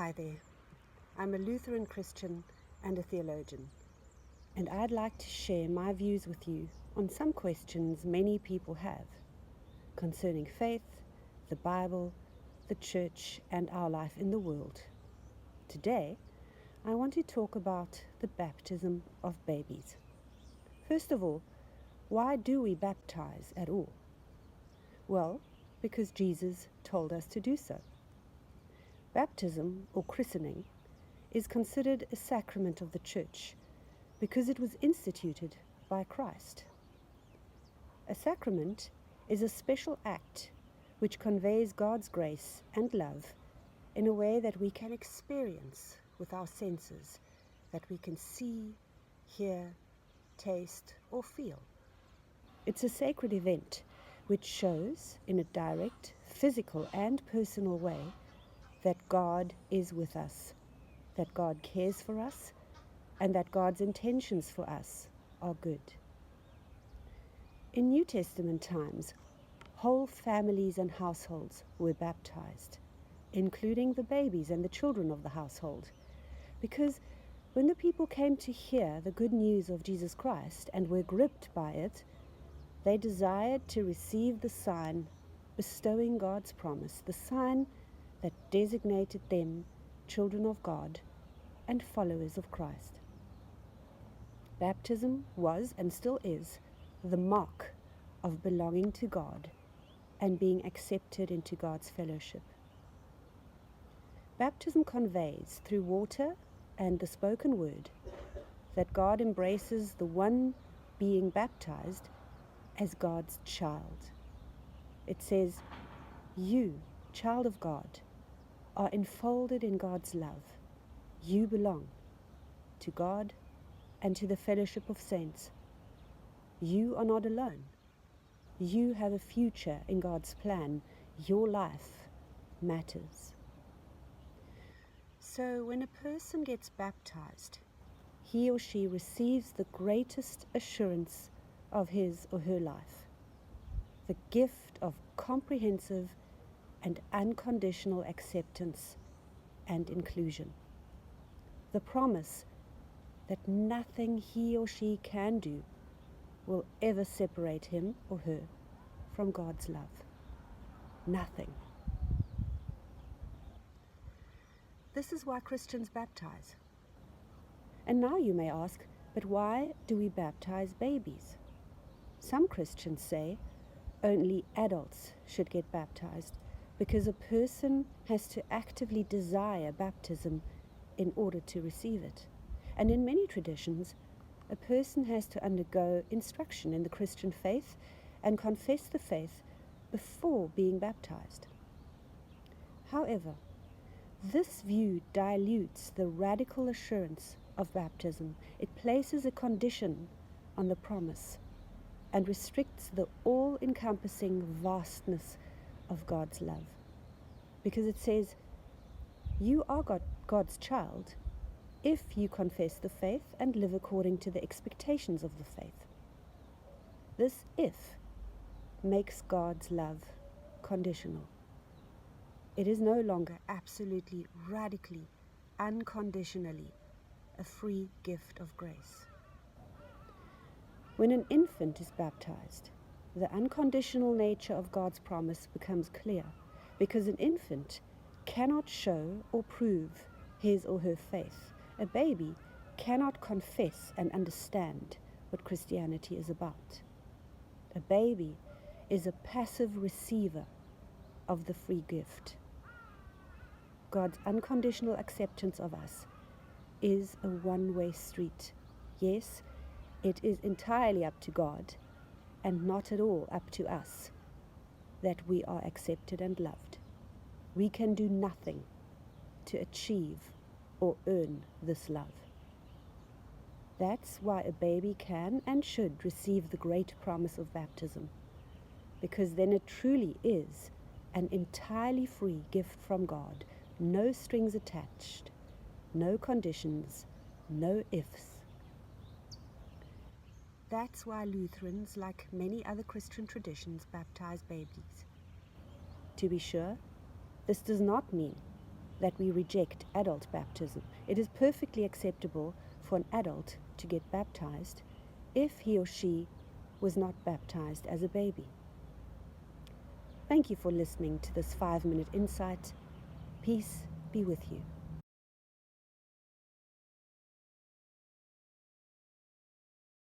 Hi there. I'm a Lutheran Christian and a theologian, and I'd like to share my views with you on some questions many people have concerning faith, the Bible, the church, and our life in the world. Today, I want to talk about the baptism of babies. First of all, why do we baptize at all? Well, because Jesus told us to do so. Baptism, or christening, is considered a sacrament of the Church because it was instituted by Christ. A sacrament is a special act which conveys God's grace and love in a way that we can experience with our senses, that we can see, hear, taste, or feel. It's a sacred event which shows in a direct, physical, and personal way that God is with us, that God cares for us, and that God's intentions for us are good. In New Testament times, whole families and households were baptized, including the babies and the children of the household, because when the people came to hear the good news of Jesus Christ and were gripped by it, they desired to receive the sign bestowing God's promise, the sign that designated them children of God and followers of Christ. Baptism was and still is the mark of belonging to God and being accepted into God's fellowship. Baptism conveys through water and the spoken word that God embraces the one being baptized as God's child. It says, "You, child of God, are enfolded in God's love. You belong to God and to the fellowship of saints. You are not alone. You have a future in God's plan. Your life matters." So when a person gets baptized, he or she receives the greatest assurance of his or her life, the gift of comprehensive and unconditional acceptance and inclusion, the promise that nothing he or she can do will ever separate him or her from God's love. Nothing. This is why Christians baptize. And now you may ask, but why do we baptize babies? Some Christians say only adults should get baptized because a person has to actively desire baptism in order to receive it. And in many traditions, a person has to undergo instruction in the Christian faith and confess the faith before being baptized. However, this view dilutes the radical assurance of baptism. It places a condition on the promise and restricts the all-encompassing vastness of God's love. Because it says, you are God's child if you confess the faith and live according to the expectations of the faith. This "if" makes God's love conditional. It is no longer absolutely, radically, unconditionally a free gift of grace. When an infant is baptized, the unconditional nature of God's promise becomes clear, because an infant cannot show or prove his or her faith. A baby cannot confess and understand what Christianity is about. A baby is a passive receiver of the free gift. God's unconditional acceptance of us is a one-way street. Yes, it is entirely up to God and not at all up to us that we are accepted and loved. We can do nothing to achieve or earn this love. That's why a baby can and should receive the great promise of baptism, because then it truly is an entirely free gift from God, no strings attached, no conditions, no ifs. That's why Lutherans, like many other Christian traditions, baptize babies. To be sure, this does not mean that we reject adult baptism. It is perfectly acceptable for an adult to get baptized if he or she was not baptized as a baby. Thank you for listening to this 5-minute insight. Peace be with you.